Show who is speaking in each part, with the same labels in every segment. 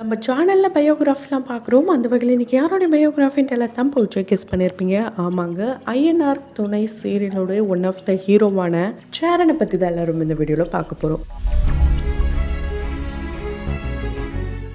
Speaker 1: நம்ம சேனலில் பயோகிராஃபிலாம் பார்க்குறோம். அந்த வகையில் இன்றைக்கி யாரோடைய பயோகிராஃபின்ட்டு எல்லாம் தான் போச்சு கெஸ் பண்ணியிருப்பீங்க. ஆமாங்க, ஐஎன்ஆர் துணை சீரியலோடைய ஒன் ஆஃப் த ஹீரோவான சேரனை பற்றி தான் எல்லோரும் இந்த வீடியோவில் பார்க்க போகிறோம்.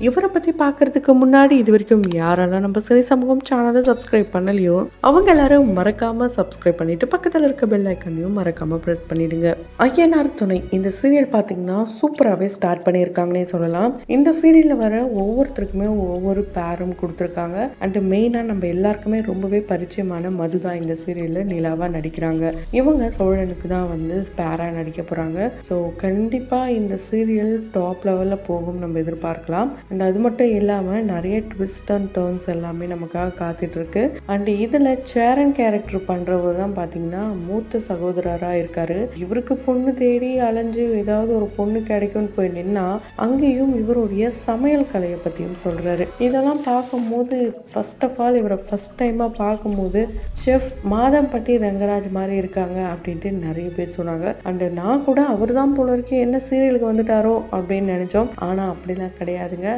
Speaker 1: இவரை பற்றி பார்க்குறதுக்கு முன்னாடி இது வரைக்கும் யாரெல்லாம் நம்ம சிறை சமூகம் சேனலை சப்ஸ்கிரைப் பண்ணலையோ அவங்க எல்லாரும் மறக்காமல் சப்ஸ்கிரைப் பண்ணிவிட்டு பக்கத்தில் இருக்க பெல் ஐக்கனையும் மறக்காமல் ப்ரெஸ் பண்ணிவிடுங்க. ஐஎன்ஆர் துணை இந்த சீரியல் பார்த்திங்கன்னா சூப்பராகவே ஸ்டார்ட் பண்ணியிருக்காங்கன்னே சொல்லலாம். இந்த சீரியலில் வர ஒவ்வொருத்தருக்குமே ஒவ்வொரு பேரும் கொடுத்துருக்காங்க. அண்டு மெயினாக நம்ம எல்லாருக்குமே ரொம்பவே பரிச்சயமான மது தான் இந்த சீரியலில் நிலாவாக நடிக்கிறாங்க. இவங்க சோழனுக்கு தான் வந்து பேராக நடிக்க போகிறாங்க. ஸோ கண்டிப்பாக இந்த சீரியல் டாப் லெவலில் போகும் நம்ம எதிர்பார்க்கலாம். அண்ட் அது மட்டும் இல்லாமல் நிறைய ட்விஸ்ட் அண்ட் டர்ன்ஸ் எல்லாமே நமக்காக காத்துட்ருக்கு. அண்ட் இதில் சேரன் கேரக்டர் பண்ணுறவர் தான் பார்த்தீங்கன்னா மூத்த சகோதரராக இருக்கார். இவருக்கு பொண்ணு தேடி அலைஞ்சு ஏதாவது ஒரு பொண்ணு கிடைக்கும்னு போய் நின்னா அங்கேயும் இவருடைய சமையல் கலையை பற்றியும் சொல்கிறாரு. இதெல்லாம் பார்க்கும்போது ஃபர்ஸ்ட் ஆஃப் ஆல் இவரை ஃபஸ்ட் டைமாக பார்க்கும்போது ஷெஃப் மாதம்பட்டி ரங்கராஜ் மாதிரி இருக்காங்க அப்படின்ட்டு நிறைய பேர் சொன்னாங்க. அண்டு நான் கூட அவர் தான் போல இருக்கு என்ன சீரியலுக்கு வந்துட்டாரோ அப்படின்னு நினச்சோம். ஆனால் அப்படிலாம் கிடையாதுங்க.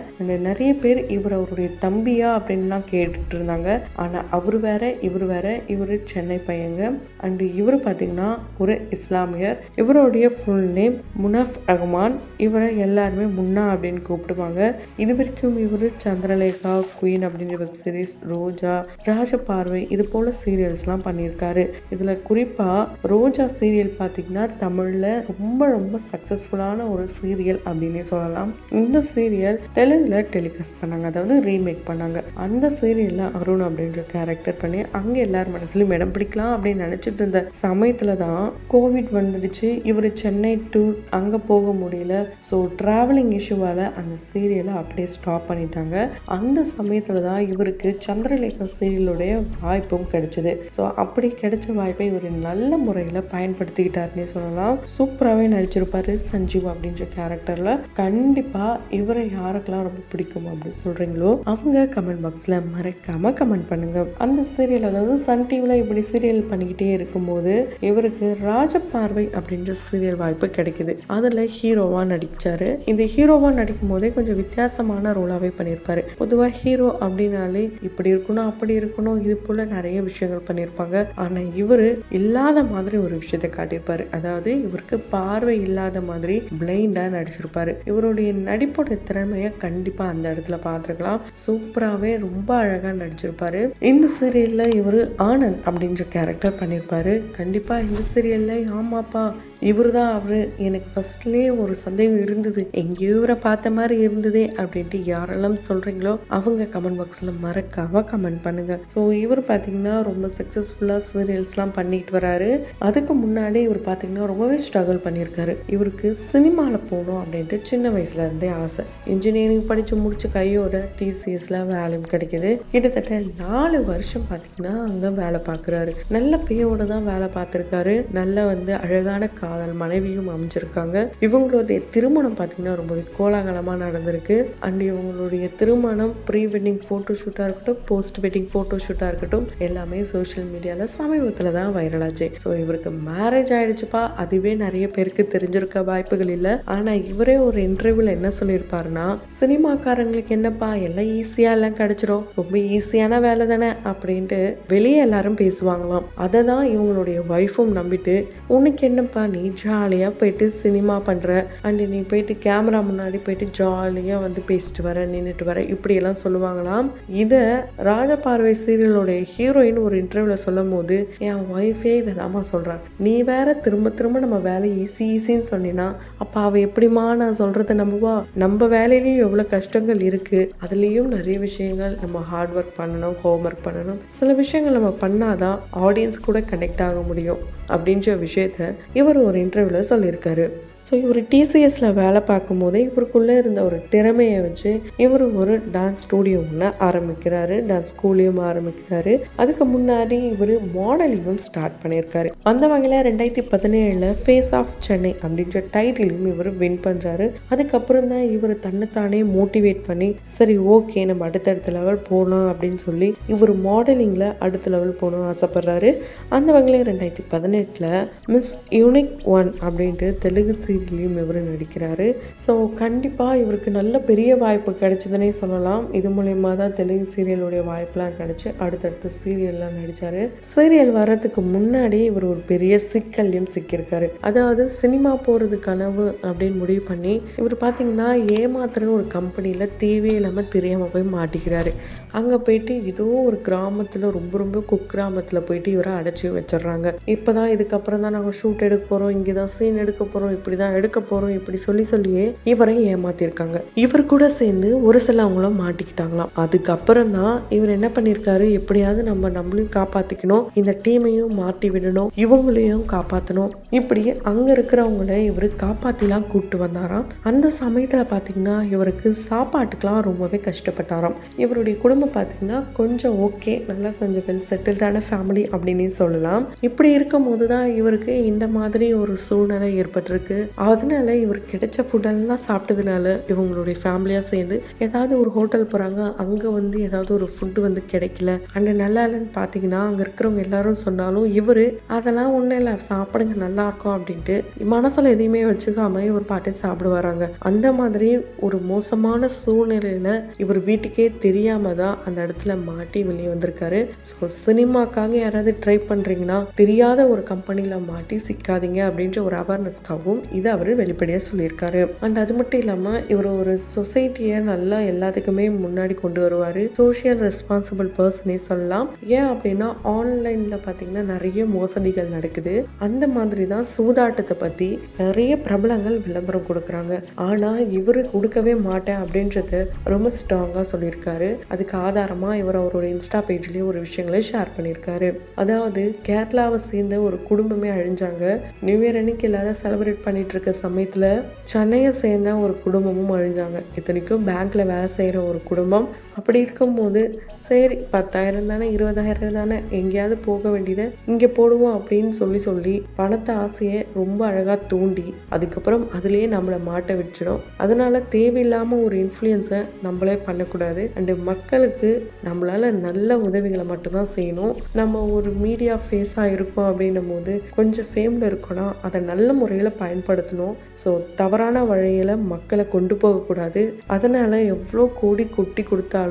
Speaker 1: நிறைய பேர் இவர் அவருடைய தம்பியா அப்படின்லாம் கேட்டுட்டு இருந்தாங்க. ஆனால் அவர் வேற இவர் வேற. இவர் சென்னை பையங்க. அண்டு இவர் பார்த்தீங்கன்னா ஒரு இஸ்லாமியர். இவருடைய ஃபுல் நேம் முனஃப் ரஹ்மான். இவரை எல்லாருமே முன்னா அப்படின்னு கூப்பிடுவாங்க. இது வரைக்கும் இவர் சந்திரலேகா, குயின் அப்படின்ற வெப் சீரிஸ், ரோஜா, ராஜபார்வை இது போல சீரியல்ஸ்லாம் பண்ணியிருக்காரு. இதில் குறிப்பாக ரோஜா சீரியல் பார்த்தீங்கன்னா தமிழில் ரொம்ப ரொம்ப சக்ஸஸ்ஃபுல்லான ஒரு சீரியல் அப்படின்னே சொல்லலாம். இந்த சீரியல் தெலுங்குல டெலிகாஸ்ட் பண்ணாங்க, அதாவது ரீமேக் பண்ணாங்க. அந்த சீரியல்ல அருண் அப்படின்ற கேரக்டர் பண்ணி அங்கே எல்லாரும் மனசுலையும் இடம் பிடிக்கலாம் அப்படின்னு நினைச்சிட்டு இருந்த சமயத்துல தான் கோவிட் வந்துடுச்சு. இவர் சென்னை டு அங்கே போக முடியல. ஸோ டிராவலிங் இஷ்யூவால் அந்த சீரியலை அப்படியே ஸ்டாப் பண்ணிட்டாங்க. அந்த சமயத்துல தான் இவருக்கு சந்திரலேகா சீரியலுடைய வாய்ப்பும் கிடைச்சது. ஸோ அப்படி கிடைச்ச வாய்ப்பை இவர் நல்ல முறையில் பயன்படுத்திக்கிட்டாருன்னே சொல்லலாம். சூப்பராகவே நடிச்சிருப்பாரு சஞ்சீவ் அப்படின்ற கேரக்டர்ல. கண்டிப்பா இவரை யாருக்கெல்லாம் ரொம்ப பிடிக்கும் அப்படின்னு சொல்றீங்களோ அவங்க கமெண்ட் பாக்ஸ்ல மறக்காம கமெண்ட் பண்ணுங்க. அந்த சீரியல், அதாவது சன் டிவில இப்படி சீரியல் பண்ணிக்கிட்டே இருக்கும்போது இவருக்கு ராஜபார்வை அப்படின்ற சீரியல் வாய்ப்பு கிடைக்குது. அதுல ஹீரோவா நடிச்சாரு. இந்த ஹீரோவா நடிக்கும் போதே கொஞ்சம் வித்தியாசமான ரோலாவே பண்ணியிருப்பாரு. பொதுவா ஹீரோ அப்படின்னாலே இப்படி இருக்கணும் அப்படி இருக்கணும் இது போல நிறைய விஷயங்கள் பண்ணியிருப்பாங்க. ஆனா இவரு இல்லாத மாதிரி ஒரு விஷயத்தை காட்டியிருப்பாரு. அதாவது இவருக்கு பார்வை இல்லாத மாதிரி பிளைண்டா நடிச்சிருப்பாரு. இவருடைய நடிப்போட திறமையை கண்டிப்பா அந்த இடத்துல பார்த்துருக்கலாம். சூப்பராகவே ரொம்ப அழகாக நடிச்சிருப்பாரு. இந்த சீரியலில் இவர் ஆனந்த் அப்படின்ற கேரக்டர் பண்ணியிருப்பாரு. கண்டிப்பாக இந்த சீரியலில் ஆமாப்பா இவர் தான் அவர், எனக்கு ஃபர்ஸ்ட்லேயே ஒரு சந்தேகம் இருந்தது, எங்கேயோ இவரை பார்த்த மாதிரி இருந்ததே அப்படின்ட்டு யாரெல்லாம் சொல்கிறீங்களோ அவங்க கமெண்ட் பாக்ஸில் மறக்காம கமெண்ட் பண்ணுங்க. ஸோ இவர் பார்த்தீங்கன்னா ரொம்ப சக்ஸஸ்ஃபுல்லாக சீரியல்ஸ்லாம் பண்ணிட்டு வராரு. அதுக்கு முன்னாடி இவர் பார்த்தீங்கன்னா ரொம்பவே ஸ்ட்ரகிள் பண்ணியிருக்காரு. இவருக்கு சினிமாவில் போகணும் அப்படின்ட்டு சின்ன வயசுல இருந்தே ஆசை. இன்ஜினியரிங் படித்து முடிச்சு கையோட டிசிஎஸ்ல வேலையும் கிடைக்குது. கிட்டத்தட்ட 4 வருஷம் பார்த்தீங்கன்னா அங்கே வேலை பார்க்குறாரு. நல்ல பேயோட தான் வேலை பார்த்துருக்காரு. நல்ல வந்து அழகான காதல் மனைவியும் அமைஞ்சிருக்காங்க. இவங்களுடைய திருமணம் பார்த்தீங்கன்னா ரொம்பவே கோலாகலமாக நடந்திருக்கு. அண்ட் இவங்களுடைய திருமணம் ப்ரீ வெட்டிங் ஃபோட்டோ ஷூட்டாக இருக்கட்டும், போஸ்ட் வெட்டிங் ஃபோட்டோ ஷூட்டாக இருக்கட்டும், எல்லாமே சோஷியல் மீடியாவில் சமீபத்தில் தான் வைரல் ஆச்சு. ஸோ இவருக்கு மேரேஜ் ஆயிடுச்சுப்பா, அதுவே நிறைய பேருக்கு தெரிஞ்சிருக்க வாய்ப்புகள் இல்லை. ஆனால் இவரே ஒரு இன்டர்வியூவில் என்ன சொல்லியிருப்பாருன்னா, சினிமாக்காரங்களுக்கு என்னப்பா எல்லாம் ஈஸியாக எல்லாம் கிடைச்சிரும், ரொம்ப ஈஸியான வேலை தானே அப்படின்ட்டு வெளியே எல்லாரும் பேசுவாங்களாம். அதை தான் இவங்களுடைய ஒய்ஃபும் நம்பிட்டு, உனக்கு என்னப்பா நீ ஜாலியாக போயிட்டு சினிமா பண்ணுற, அண்ட் நீ போயிட்டு கேமரா முன்னாடி போயிட்டு ஜாலியாக வந்து பேசிட்டு வர, நின்றுட்டு வர, இப்படியெல்லாம் சொல்லுவாங்களாம். இதை ராஜபார்வை சீரியலோடைய ஹீரோயின் ஒரு இன்டர்வியூவில் சொல்லும் போது என் ஒய்ஃபே இதை தாம்மா சொல்கிறான், நீ வேற திரும்ப திரும்ப நம்ம வேலை ஈஸின்னு சொன்னீங்கன்னா அப்போ அவள் எப்படிமா நான் சொல்கிறத நம்புவா, நம்ம வேலையிலையும் எவ்வளோ கஷ்டங்கள் இருக்குது, அதுலேயும் நிறைய விஷயங்கள் நம்ம ஹார்ட் ஒர்க் பண்ணணும், ஹோம் ஒர்க் பண்ணணும், சில விஷயங்கள் நம்ம பண்ணாதான் ஆடியன்ஸ் கூட கனெக்ட் ஆக முடியும் அப்படின்ற விஷயத்த இவர் ஒரு இன்டர்வியூவில் சொல்லியிருக்காரு. ஸோ இவர் டிசிஎஸில் வேலை பார்க்கும்போதே இவருக்குள்ளே இருந்த ஒரு திறமையை வச்சு இவர் ஒரு டான்ஸ் ஸ்டூடியோ ஒன்று ஆரம்பிக்கிறாரு, டான்ஸ் ஸ்கூலையும் ஆரம்பிக்கிறாரு. அதுக்கு முன்னாடி இவர் மாடலிங்கும் ஸ்டார்ட் பண்ணியிருக்காரு. அந்த வகையில் 2017 ஃபேஸ் ஆஃப் சென்னை அப்படின்ற டைட்டிலையும் இவர் வின் பண்ணுறாரு. அதுக்கப்புறம் தான் இவர் தன்னைத்தானே மோட்டிவேட் பண்ணி சரி ஓகே நம்ம அடுத்தடுத்த லெவல் போகலாம் அப்படின்னு சொல்லி இவர் மாடலிங்கில் அடுத்த லெவல் போகணும் ஆசைப்படுறாரு. அந்த வகையில் 2018 மிஸ் யூனிக் 1 அப்படின்ட்டு தெலுங்கு சீரியல்லையும் இவர் நடிக்கிறாரு. ஸோ கண்டிப்பாக இவருக்கு நல்ல பெரிய வாய்ப்பு கிடைச்சதுன்னே சொல்லலாம். இது மூலயமா தான் தெலுங்கு சீரியலுடைய வாய்ப்பெலாம் கிடச்சி அடுத்தடுத்து சீரியல்லாம் நடித்தார். சீரியல் வர்றதுக்கு முன்னாடி இவர் ஒரு பெரிய சிக்கல்லையும் சிக்கியிருக்காரு. அதாவது சினிமா போகிறது கனவு அப்படின்னு முடிவு பண்ணி இவர் பார்த்தீங்கன்னா ஏமாத்துற ஒரு கம்பெனியில் தேவையில்லாமல் தெரியாமல் போய் மாட்டிக்கிறாரு. அங்கே போயிட்டு ஏதோ ஒரு கிராமத்தில் ரொம்ப ரொம்ப குக்கிராமத்தில் போயிட்டு இவரை அடைச்சி வச்சிடுறாங்க. இப்போ தான் இதுக்கப்புறம் தான் நாங்கள் ஷூட் எடுக்க போகிறோம், இங்கே தான் சீன் எடுக்க போகிறோம், இப்படி தான் எடுக்க போகிறோம், இப்படி சொல்லியே இவரை ஏமாத்திருக்காங்க. இவர் கூட சேர்ந்து ஒரு சில அவங்களும் மாட்டிக்கிட்டாங்களாம். அதுக்கப்புறம் தான் இவர் என்ன பண்ணியிருக்காரு, எப்படியாவது நம்மளையும் காப்பாற்றிக்கணும், இந்த டீமையும் மாட்டி விடணும், இவங்களையும் காப்பாற்றணும், இப்படி அங்கே இருக்கிறவங்கள இவர் காப்பாற்றிலாம் கூப்பிட்டு வந்தாராம். அந்த சமயத்தில் பார்த்தீங்கன்னா இவருக்கு சாப்பாட்டுக்கெலாம் ரொம்பவே கஷ்டப்பட்டாராம். இவருடைய குடும்பம் பார்த்தீங்கன்னா கொஞ்சம் ஓகே, நல்லா கொஞ்சம் வெல் செட்டில்டான ஃபேமிலி அப்படின்னு சொல்லலாம். இப்படி இருக்கும் போது தான் இவருக்கு இந்த மாதிரி ஒரு சூழ்நிலை ஏற்பட்டிருக்கு. அதனால இவர் கிடைச்ச ஃபுட்டெல்லாம் சாப்பிட்டதுனால இவங்களுடைய ஃபேமிலியாக சேர்ந்து ஏதாவது ஒரு ஹோட்டல் போகிறாங்க. அங்கே ஏதாவது ஒரு ஃபுட்டு கிடைக்கல, அண்ட் நல்லா இல்லைன்னு பார்த்தீங்கன்னா அங்கே இருக்கிறவங்க எல்லாரும் சொன்னாலும் இவர் அதெல்லாம் ஒன்றும் இல்லை, சாப்பிடுங்க நல்லா இருக்கும் அப்படின்ட்டு மனசில் எதையுமே வச்சுக்காம இவர் பாட்டு சாப்பிடு வராங்க. அந்த மாதிரி ஒரு மோசமான சூழ்நிலையில் இவர் வீட்டுக்கே தெரியாம தான் அந்த இடத்துல மாட்டி வெளியே வந்திருக்காரு. ஸோ சினிமாக்காக யாராவது ட்ரை பண்ணுறீங்கன்னா தெரியாத ஒரு கம்பெனியில் மாட்டி சிக்காதீங்க அப்படின்ற ஒரு அவேர்னஸ்க்காகவும் இதை அவர் வெளிப்படையாக சொல்லியிருக்காரு. அண்ட் அது மட்டும் இல்லாமல் இவர் ஒரு சொசைட்டியை நல்லா எல்லாத்துக்குமே முன்னாடி கொண்டு வருவார். சோஷியல் ரெஸ்பான்சிபிள் பர்சனே சொல்லலாம். ஏன் அப்படின்னா ஆன்லைனில் பார்த்தீங்கன்னா நிறைய மோசடிகள் நடக்குது. அந்த மாதிரி தான் சூதாட்டத்தை பற்றி நிறைய பிரபலங்கள் விளம்பரம் கொடுக்குறாங்க. ஆனால் இவர் கொடுக்கவே மாட்டேன் அப்படின்றத ரொம்ப ஸ்ட்ராங்காக சொல்லியிருக்காரு. அதுக்கு ஆதாரமாக இவர் அவரோட இன்ஸ்டா பேஜ்லேயே ஒரு விஷயங்களை ஷேர் பண்ணியிருக்காரு. அதாவது கேரளாவை சேர்ந்த ஒரு குடும்பமே அழிஞ்சாங்க. நியூ இயர் அன்னைக்கு எல்லாரும் செலிப்ரேட் பண்ணிட்டு இருக்க சமயத்தில் சென்னையை சேர்ந்த ஒரு குடும்பமும் அழிஞ்சாங்க. இத்தனைக்கும் பேங்க்ல வேலை செய்கிற ஒரு குடும்பம். அப்படி இருக்கும்போது சரி 10,000 தானே 20,000 தானே எங்கேயாவது போக வேண்டியதை இங்கே போடுவோம் அப்படின்னு சொல்லி பணத்தை ஆசையை ரொம்ப அழகாக தூண்டி அதுக்கப்புறம் அதுலேயே நம்மளை மாட்ட வச்சிடும். அதனால தேவையில்லாமல் ஒரு இன்ஃப்ளூயன்ஸை நம்மளே பண்ணக்கூடாது. அண்டு மக்களுக்கு நம்மளால் நல்ல உதவிகளை மட்டும்தான் செய்யணும். நம்ம ஒரு மீடியா ஃபேஸாக இருக்கோம் அப்படின்னும் போது கொஞ்சம் ஃபேமில் இருக்கோன்னா அதை நல்ல முறையில் பயன்படுத்தணும். ஸோ தவறான வழியில் மக்களை கொண்டு போகக்கூடாது. அதனால் எவ்வளோ கோடி கொட்டி கொடுத்தாலும்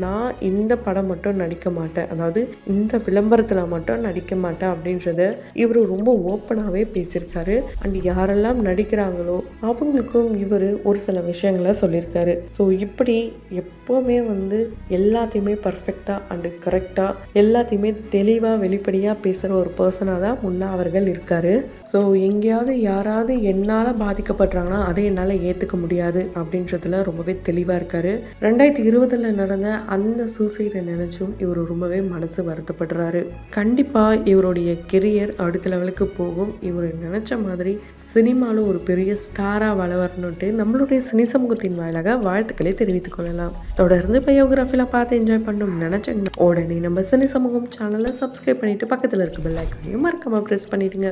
Speaker 1: நான் இந்த படம் மட்டும் நடிக்க மாட்டேன், அதாவது இந்த விளம்பரத்தில் மட்டும் நடிக்க மாட்டேன் அப்படின்றத இவர் ரொம்ப ஓப்பனாகவே பேசியிருக்காரு. அண்ட் யாரெல்லாம் நடிக்கிறாங்களோ அவங்களுக்கும் இவர் ஒரு சில விஷயங்களை சொல்லியிருக்காரு. ஸோ இப்படி எப்போவுமே எல்லாத்தையுமே பர்ஃபெக்டாக அண்டு கரெக்டாக எல்லாத்தையுமே தெளிவாக வெளிப்படையாக பேசுகிற ஒரு பர்சனாக தான் முன்னா அவர்கள் இருக்கார். ஸோ எங்கேயாவது யாராவது என்னால் பாதிக்கப்படுறாங்கன்னா அதை என்னால் ஏற்றுக்க முடியாது அப்படின்றதுல ரொம்பவே தெளிவாக இருக்கார். 2020 நடந்த அந்த சூசைடை நினச்சும் இவர் ரொம்பவே மனசு வருத்தப்படுறாரு. கண்டிப்பாக இவருடைய கெரியர் அடுத்த லெவலுக்கு போகும். இவர் நினச்ச மாதிரி சினிமாவில் ஒரு பெரிய ஸ்டாராக வளரணுன்ட்டு நம்மளுடைய சினி சமூகத்தின் வாயிலாக வாழ்த்துக்களை தெரிவித்துக் கொள்ளலாம். தொடர்ந்து பயோகிராஃபிலாம் பார்த்து என்ஜாய் பண்ணணும்னு நினச்சேங்க உடனே நம்ம சினி சமூகம் சேனலை சப்ஸ்கிரைப் பண்ணிவிட்டு பக்கத்தில் இருக்க பெல் ஐக்கானையும் மறக்காமல் ப்ரெஸ் பண்ணிடுங்க.